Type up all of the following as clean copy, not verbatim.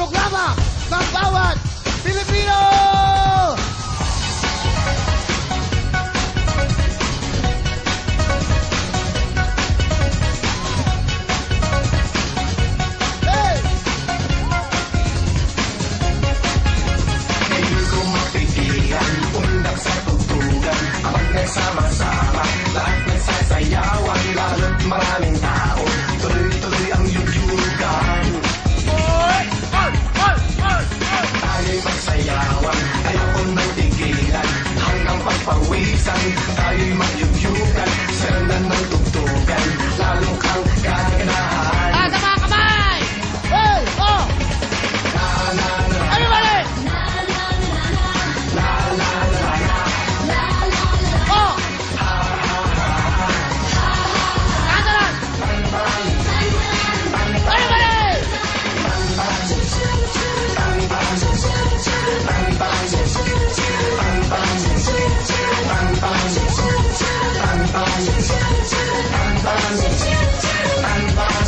programa ng bawat Pilipino! Hey! Hindi ko mapigilan, undak sa tugtugan. Kapag nagsama-sama, lahat nagsasayawan. Lalo't maraming tao, tuloy-tuloy ang yugyugan. Tayo'y magsayawan, ayoko nang tigilan. Hanggang pagpawisan, tayo'y magyugyugan. Sayanan ng tugtugan, lalong kang gaganahan. Sa mga kamay! Hey! Oh! Everybody! Oh! Kantaran! Everybody!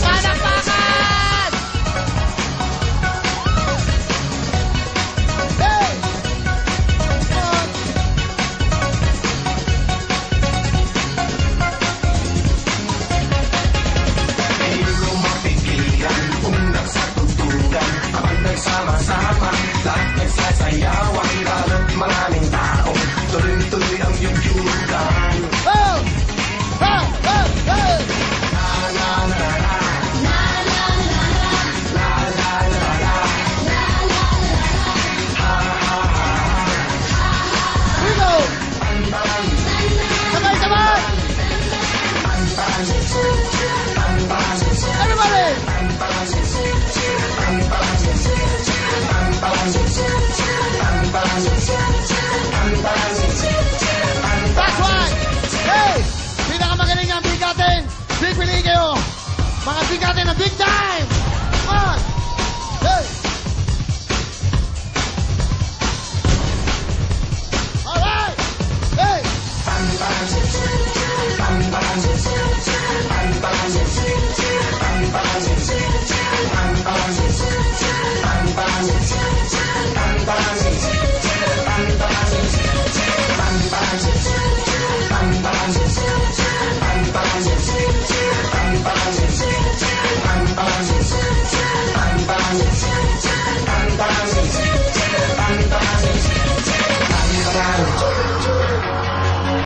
Palakpakan! Hey! Oh! Hindi ko mapigilan, undak sa tugtugan. Kapag nagsama-sama, lahat nagsasayawan. Lalo't maraming tao, tuloy-tuloy ang yugyugan. Oh! Oh! Oh! Oh! Dito! Sabay-sabay! Everybody! That's right! Hey! Pinakamagaling ang bigatin! Pipili kayo! Mga bigatin ng Big Time!